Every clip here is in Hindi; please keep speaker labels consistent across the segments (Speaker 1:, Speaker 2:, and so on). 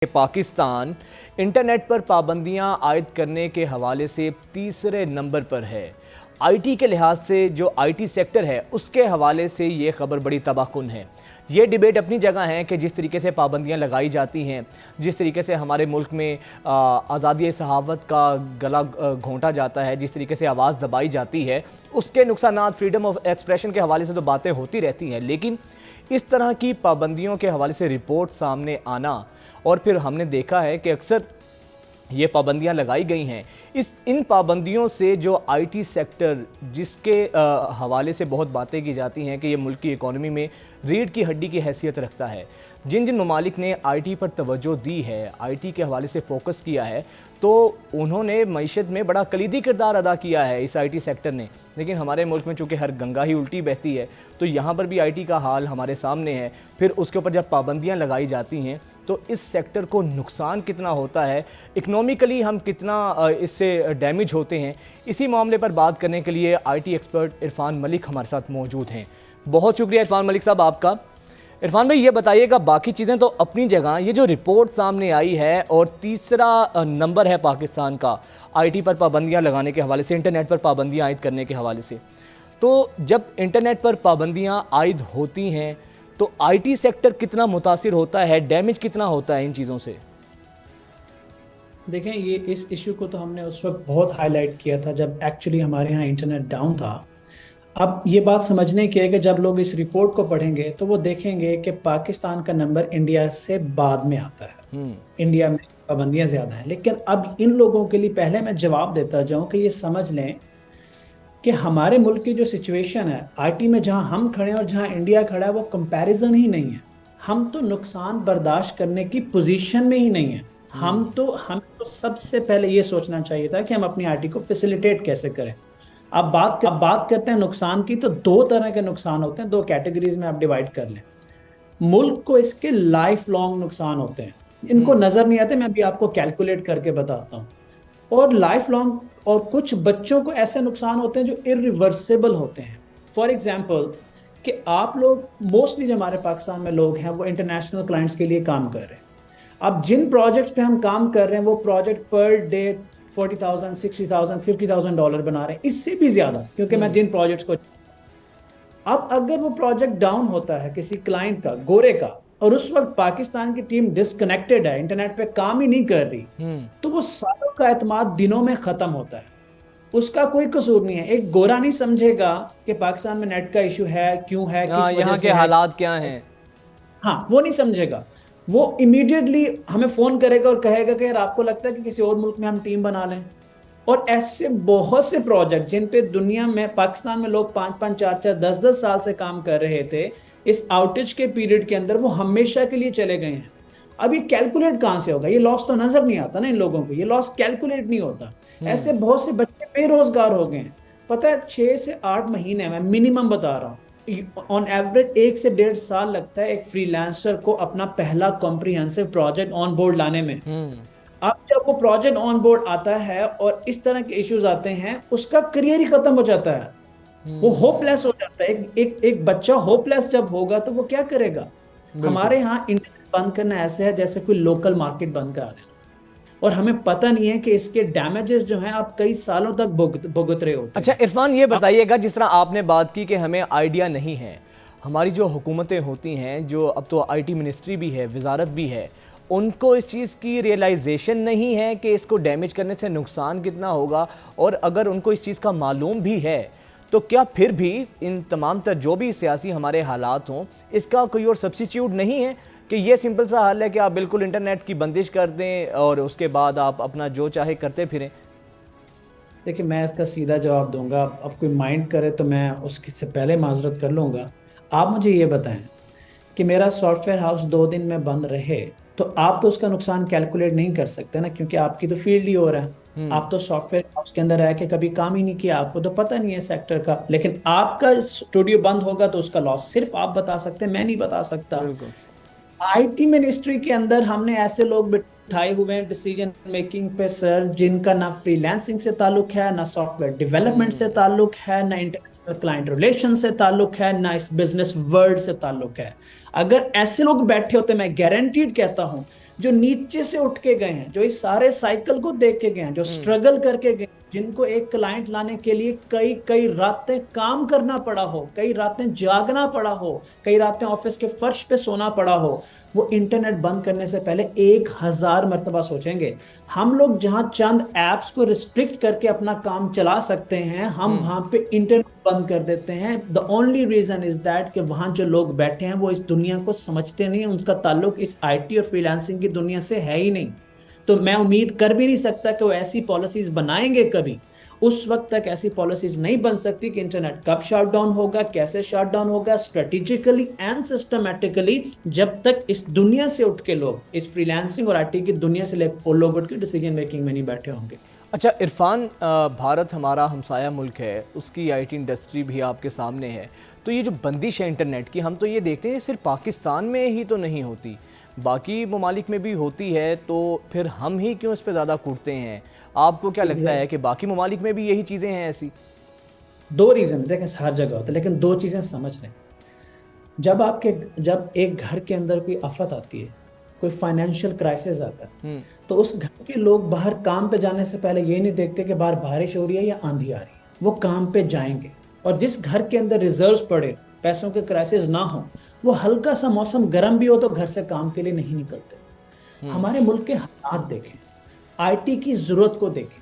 Speaker 1: पाकिस्तान इंटरनेट पर पाबंदियां आयद करने के हवाले से तीसरे नंबर पर है। आईटी के लिहाज से जो आईटी सेक्टर है उसके हवाले से ये खबर बड़ी तबाहकुन है। ये डिबेट अपनी जगह है कि जिस तरीके से पाबंदियां लगाई जाती हैं, जिस तरीके से हमारे मुल्क में आज़ादी सहावत का गला घोंटा जाता है, जिस तरीके से आवाज़ दबाई जाती है, उसके नुकसानात फ्रीडम ऑफ एक्सप्रेशन के हवाले से तो बातें होती रहती हैं, लेकिन इस तरह की पाबंदियों के हवाले से रिपोर्ट सामने आना और फिर हमने देखा है कि अक्सर ये पाबंदियां लगाई गई हैं। इन पाबंदियों से जो आईटी सेक्टर जिसके हवाले से बहुत बातें की जाती हैं कि ये मुल्क की इकॉनमी में रीढ़ की हड्डी की हैसियत रखता है, जिन जिन ममालिक ने आईटी पर तवज्जो दी है, आईटी के हवाले से फोकस किया है, तो उन्होंने मईशत में बड़ा कलीदी किरदार अदा किया है इस आईटी सेक्टर ने। लेकिन हमारे मुल्क में चूँकि हर गंगा ही उल्टी बहती है, तो यहाँ पर भी आईटी का हाल हमारे सामने है। फिर उसके ऊपर जब पाबंदियाँ लगाई जाती हैं तो इस सेक्टर को नुकसान कितना होता है, इकनॉमिकली हम कितना इससे डैमेज होते हैं, इसी मामले पर बात करने के लिए आईटी एक्सपर्ट इरफान मलिक हमारे साथ मौजूद हैं। बहुत शुक्रिया इरफान मलिक साहब आपका। इरफान भाई ये बताइएगा, बाकी चीज़ें तो अपनी जगह, ये जो रिपोर्ट सामने आई है और तीसरा नंबर है पाकिस्तान का आईटी पर पाबंदियां लगाने के हवाले से, इंटरनेट पर पाबंदियां आयद करने के हवाले से, तो जब इंटरनेट पर पाबंदियां आयद होती हैं तो आईटी सेक्टर कितना मुतासिर होता है, डैमेज कितना होता है इन चीज़ों से?
Speaker 2: देखें, ये इस इशू को तो हमने उस वक्त बहुत हाईलाइट किया था जब एक्चुअली हमारे यहाँ इंटरनेट डाउन था। अब ये बात समझने की है कि जब लोग इस रिपोर्ट को पढ़ेंगे तो वो देखेंगे कि पाकिस्तान का नंबर इंडिया से बाद में आता है। इंडिया में पाबंदियां ज़्यादा हैं, लेकिन अब इन लोगों के लिए पहले मैं जवाब देता जाऊं कि ये समझ लें कि हमारे मुल्क की जो सिचुएशन है आईटी में, जहां हम खड़े हैं और जहां इंडिया खड़ा है, वो कंपैरिजन ही नहीं है। हम तो नुकसान बर्दाश्त करने की पोजीशन में ही नहीं है। हम तो सबसे पहले ये सोचना चाहिए था कि हम अपनी आईटी को फैसिलिटेट कैसे करें। अब बात करते हैं नुकसान की, तो दो तरह के नुकसान होते हैं, दो कैटेगरीज में आप डिवाइड कर लें। मुल्क को इसके लाइफ लॉन्ग नुकसान होते हैं, इनको नजर नहीं आते, मैं अभी आपको कैलकुलेट करके बताता हूँ। और लाइफ लॉन्ग, और कुछ बच्चों को ऐसे नुकसान होते हैं जो इरिवर्सिबल होते हैं। फॉर एग्जाम्पल कि आप लोग मोस्टली जो हमारे पाकिस्तान में लोग हैं वो इंटरनेशनल क्लाइंट्स के लिए काम कर रहे हैं। अब जिन प्रोजेक्ट्स पे हम काम कर रहे हैं वो प्रोजेक्ट पर डे 40,000, 60,000, $50,000 बना रहे हैं, इससे भी ज्यादा, क्योंकि मैं जिन प्रोजेक्ट्स को, अब अगर वो प्रोजेक्ट डाउन होता है किसी क्लाइंट का, गोरे का, और उस वक्त पाकिस्तान की टीम डिस्कनेक्टेड है, इंटरनेट पे काम ही नहीं कर रही, तो वो सालों का एतमाद दिनों में खत्म होता है। उसका कोई कसूर नहीं है। एक गोरा नहीं समझेगा कि पाकिस्तान में नेट का इशू है, क्यों है, किस वजह
Speaker 1: यहाँ
Speaker 2: से
Speaker 1: के
Speaker 2: है,
Speaker 1: हालात क्या हैं।
Speaker 2: हाँ, वो नहीं समझेगा। वो इमीडिएटली हमें फोन करेगा और कहेगा कि यार आपको लगता है कि किसी और मुल्क में हम टीम बना लें। और ऐसे बहुत से प्रोजेक्ट जिन पे दुनिया में, पाकिस्तान में लोग 5-5, 4-4, 10-10 साल से काम कर रहे थे, इस आउटेज के पीरियड के अंदर वो हमेशा के लिए चले गए हैं। अब ये कैलकुलेट कहां से होगा? ये लॉस तो नजर नहीं आता ना इन लोगों को, ये लॉस कैलकुलेट नहीं होता। ऐसे बहुत से बच्चे बेरोजगार हो गए हैं। पता है, 6 से 8 महीने में मिनिमम बता रहा हूँ, ऑन एवरेज 1 से 1.5 साल लगता है एक फ्रीलांसर को अपना पहला कॉम्प्रिहेंसिव प्रोजेक्ट ऑन बोर्ड लाने में। अब जब वो प्रोजेक्ट ऑन बोर्ड आता है और इस तरह के इश्यूज आते हैं, उसका करियर ही खत्म हो जाता है। वो होपलेस हो जाता है। एक बच्चा होपलेस जब होगा तो वो क्या करेगा? हमारे यहाँ इंटरनेट बंद करना ऐसे है जैसे कोई लोकल मार्केट बंद करा देना, और हमें पता नहीं है कि इसके डैमेजेस जो हैं आप कई सालों तक भुगत रहे होते हैं।
Speaker 1: अच्छा इरफान, ये बताइएगा, जिस तरह आपने बात की कि हमें आइडिया नहीं है, हमारी जो हुकूमतें होती हैं, जो अब तो आईटी मिनिस्ट्री भी है, वजारत भी है, उनको इस चीज़ की रियलाइजेशन नहीं है कि इसको डैमेज करने से नुकसान कितना होगा, और अगर उनको इस चीज़ का मालूम भी है तो क्या फिर भी इन तमाम तर जो भी सियासी हमारे हालात हों, इसका कोई और सब्स्टिट्यूट नहीं है कि ये सिंपल सा हल है कि आप बिल्कुल इंटरनेट की बंदिश कर दें और उसके बाद आप अपना जो चाहे करते फिरें?
Speaker 2: देखिए, मैं इसका सीधा जवाब दूंगा। अब कोई माइंड करे तो मैं उसकी से पहले माजरत कर लूँगा। आप मुझे ये बताएं कि मेरा सॉफ्टवेयर हाउस 2 दिन में बंद रहे, तो आप तो उसका नुकसान कैलकुलेट नहीं कर सकते ना, क्योंकि आपकी तो फील्ड ही हो रहा है। आप तो सॉफ्टवेयर हाउस के अंदर रह के कभी काम ही नहीं किया, आपको तो पता नहीं है सेक्टर का। लेकिन आपका स्टूडियो बंद होगा तो उसका लॉस सिर्फ आप बता सकते हैं, मैं नहीं बता सकता। आईटी मिनिस्ट्री के अंदर हमने ऐसे लोग बिठाए हुए हैं डिसीजन मेकिंग पे सर, जिनका ना फ्रीलांसिंग से ताल्लुक है, ना सॉफ्टवेयर डेवलपमेंट से ताल्लुक है, ना इंटरनेशनल क्लाइंट रिलेशन से ताल्लुक है, ना इस बिजनेस वर्ल्ड से ताल्लुक है। अगर ऐसे लोग बैठे होते, मैं गारंटीड कहता हूं, जो नीचे से उठ के गए हैं, जो इस सारे साइकिल को देख के गए हैं, जो स्ट्रगल करके गए, जिनको एक क्लाइंट लाने के लिए कई कई रातें काम करना पड़ा हो, कई रातें जागना पड़ा हो, कई रातें ऑफिस के फर्श पे सोना पड़ा हो, वो इंटरनेट बंद करने से पहले 1000 मर्तबा सोचेंगे। हम लोग जहां चंद एप्स को रिस्ट्रिक्ट करके अपना काम चला सकते हैं, हम वहां पे इंटरनेट बंद कर देते हैं। The only reason is that कि वहां जो लोग बैठे हैं वो इस दुनिया को समझते नहीं, उनका ताल्लुक इस आईटी और फ्रीलांसिंग की दुनिया से है ही नहीं। तो मैं उम्मीद कर भी नहीं सकता कि वो ऐसी पॉलिसीज बनाएंगे कभी। उस वक्त तक ऐसी पॉलिसीज नहीं बन सकती कि इंटरनेट कब शट डाउन होगा, कैसे शट डाउन होगा, स्ट्रेटेजिकली एंड सिस्टमैटिकली, जब तक इस दुनिया से उठ के लोग, इस फ्रीलांसिंग और आईटी की दुनिया से लोग उठ के डिसीजन मेकिंग में नहीं बैठे होंगे।
Speaker 1: अच्छा इरफान, भारत हमारा हमसाया मुल्क है, उसकी आईटी इंडस्ट्री भी आपके सामने है। तो ये जो बंदिश है इंटरनेट की, हम तो ये देखते हैं सिर्फ पाकिस्तान में ही तो नहीं होती, बाकी ममालिक में भी होती है, तो फिर हम ही क्यों इस पर ज़्यादा कूदते हैं? आपको क्या लगता है कि बाकी ममालिक में भी यही चीज़ें हैं ऐसी?
Speaker 2: दो रीजन देखें, हर जगह होता है, लेकिन दो चीजें समझ लें। जब एक घर के अंदर कोई आफत आती है, कोई फाइनेंशियल क्राइसिस आता है, तो उस घर के लोग बाहर काम पे जाने से पहले ये नहीं देखते कि बाहर बारिश हो रही है या आंधी आ रही है, वो काम पे जाएंगे। और जिस घर के अंदर रिजर्व्स पड़े, पैसों के क्राइसिस ना हो, वो हल्का सा मौसम गर्म भी हो तो घर से काम के लिए नहीं निकलते। हमारे मुल्क के हालात देखें, आईटी की जरूरत को देखें।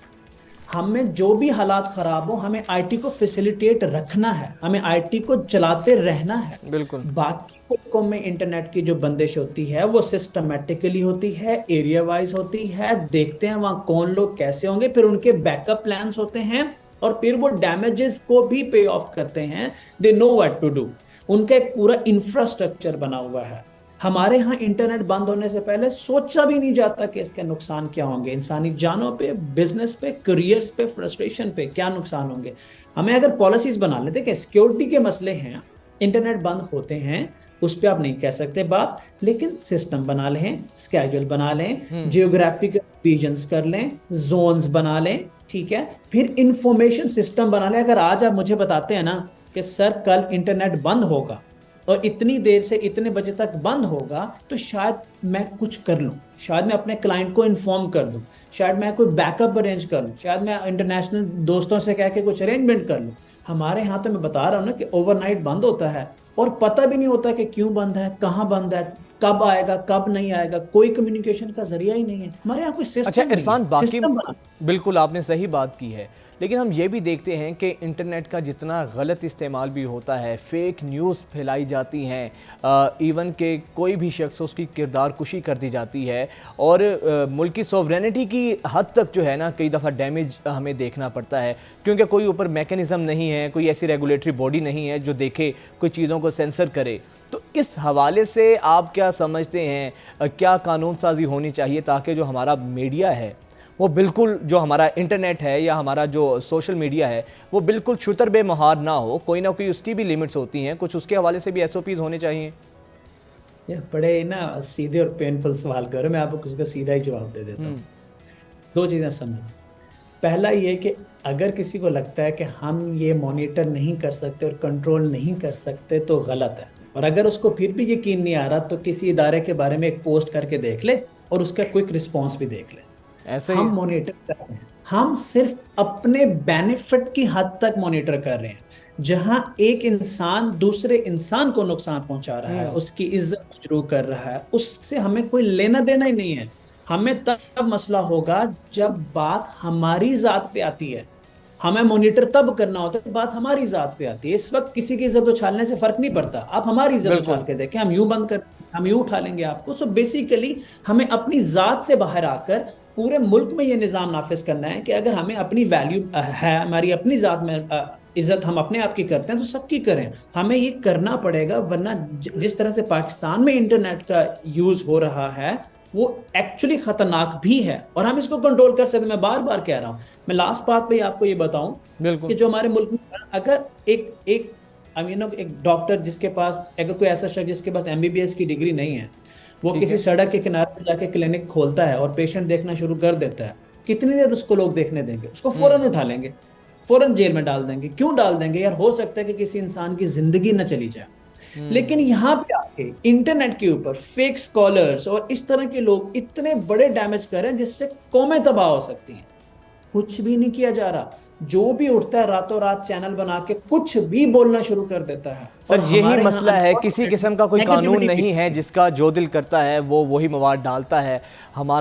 Speaker 2: हमें जो भी हालात खराब हो, हमें आईटी को फैसिलिटेट रखना है, हमें आईटी को चलाते रहना है।
Speaker 1: बिल्कुल।
Speaker 2: बाकी मुल्कों में इंटरनेट की जो बंदिश होती है वो सिस्टमेटिकली होती है, एरिया वाइज होती है। देखते हैं वहां कौन लोग कैसे होंगे, फिर उनके बैकअप प्लान्स होते हैं, और फिर वो डैमेजेस को भी पे ऑफ करते हैं। They know what to do. उनका एक पूरा इंफ्रास्ट्रक्चर बना हुआ है। हमारे यहाँ इंटरनेट बंद होने से पहले सोचा भी नहीं जाता कि इसके नुकसान क्या होंगे, इंसानी जानों पे, बिजनेस पे, करियर्स पे, फ्रस्ट्रेशन पे क्या नुकसान होंगे। हमें अगर पॉलिसीज बना लेते कि सिक्योरिटी के मसले हैं, इंटरनेट बंद होते हैं, उस पर आप नहीं कह सकते बात, लेकिन सिस्टम बना लें, स्केड्यूल बना लें, जियोग्राफिकल रीजन्स कर लें, जोन्स बना लें, ठीक है, फिर इंफॉर्मेशन सिस्टम बना लें। अगर आज आप मुझे बताते हैं ना कि सर कल इंटरनेट बंद होगा और इतनी देर से इतने बजे तक बंद होगा, तो शायद मैं कुछ कर लूँ, शायद मैं अपने क्लाइंट को इन्फॉर्म कर दूँ, शायद मैं कोई बैकअप अरेंज कर लूँ, शायद मैं इंटरनेशनल दोस्तों से कह के कुछ अरेंजमेंट कर लूँ। हमारे यहाँ तो मैं बता रहा हूँ ना कि ओवरनाइट बंद होता है और पता भी नहीं होता कि क्यों बंद है, कहाँ बंद है, कब आएगा, कब नहीं आएगा, कोई कम्युनिकेशन का जरिया ही नहीं है। हमारे यहाँ कोई सिस्टम
Speaker 1: अच्छा
Speaker 2: नहीं है।
Speaker 1: इरफान, बाकी
Speaker 2: सिस्टम
Speaker 1: बिल्कुल आपने सही बात की है, लेकिन हम ये भी देखते हैं कि इंटरनेट का जितना गलत इस्तेमाल भी होता है, फेक न्यूज़ फैलाई जाती हैं, इवन के कोई भी शख्स उसकी किरदार कुशी कर दी जाती है, और मुल्क की सॉवरेनिटी की हद तक जो है ना कई दफ़ा डैमेज हमें देखना पड़ता है, क्योंकि कोई ऊपर मैकेनिज़्म नहीं है, कोई ऐसी रेगुलेटरी बॉडी नहीं है जो देखे, कोई चीज़ों को सेंसर करे। तो इस हवाले से आप क्या समझते हैं, क्या कानून साजी होनी चाहिए ताकि जो हमारा मीडिया है वो बिल्कुल, जो हमारा इंटरनेट है या हमारा जो सोशल मीडिया है, वो बिल्कुल शुतर बेमहार ना हो, कोई ना कोई उसकी भी लिमिट्स होती हैं, कुछ उसके हवाले से भी एसओपीज़ होने चाहिए?
Speaker 2: ये बड़े ना सीधे और पेनफुल सवाल करो, मैं आपको उसका सीधा ही जवाब दे देता हूँ। दो चीज़ें समझ। पहला ये कि अगर किसी को लगता है कि हम ये मॉनिटर नहीं कर सकते और कंट्रोल नहीं कर सकते तो गलत है, और अगर उसको फिर भी यकीन नहीं आ रहा तो किसी इदारे के बारे में एक पोस्ट करके देख ले और उसका क्विक रिस्पॉन्स भी देख ले।
Speaker 1: ऐसे
Speaker 2: हम मॉनिटर कर रहे हैं, हम सिर्फ अपने बेनिफिट की हद तक मॉनिटर कर रहे हैं। जहां एक इंसान दूसरे इंसान को नुकसान पहुंचा रहा है, उसकी इज्जत मजरूह कर रहा है, उससे हमें कोई लेना देना ही नहीं है। हमें तब मसला होगा जब बात हमारी जात पे आती है। हमें मॉनिटर तब करना होता है बात हमारी जात पे आती है। इस वक्त किसी की इज्जत उछालने से फर्क नहीं पड़ता, आप हमारी इज्जत उछाल के देखें, हम यूं बंद कर, हम यूं उठा लेंगे आपको। सो बेसिकली हमें अपनी जात से बाहर आकर पूरे मुल्क में ये निज़ाम नाफिज करना है कि अगर हमें अपनी वैल्यू है, हमारी अपनी जात में इज्जत हम अपने आप की करते हैं तो सबकी करें। हमें ये करना पड़ेगा, वरना जिस तरह से पाकिस्तान में इंटरनेट का यूज हो रहा है वो एक्चुअली खतरनाक भी है, और हम इसको कंट्रोल कर सकते। मैं बार बार कह रहा हूँ, मैं लास्ट बात पे आपको ये बताऊं कि जो हमारे मुल्क में अगर एक डॉक्टर जिसके पास, अगर कोई ऐसा शख्स जिसके पास एमबीबीएस की डिग्री नहीं है, वो किसी सड़क के किनारे पर जाके क्लिनिक खोलता है और पेशेंट देखना शुरू कर देता है, कितनी देर उसको लोग देखने देंगे? उसको फौरन उठा लेंगे, फौरन जेल में डाल देंगे। क्यों डाल देंगे यार? हो सकता है कि किसी इंसान की जिंदगी न चली जाए। लेकिन यहाँ पे आके इंटरनेट के ऊपर फेक स्कॉलर्स और इस तरह के लोग इतने बड़े डैमेज कर रहे हैं जिससे कौमें तबाह हो सकती हैं। कुछ भी नहीं किया जा रहा, जो भी उठता है रातों रात चैनल बना के कुछ भी बोलना शुरू कर देता है।
Speaker 1: सर,
Speaker 2: और
Speaker 1: यही
Speaker 2: हमारे यहाँ
Speaker 1: मसला है, किसी किस्म का कोई कानून
Speaker 2: negativity
Speaker 1: नहीं है, जिसका जो दिल करता है वो वही मवाद डालता है। हमारा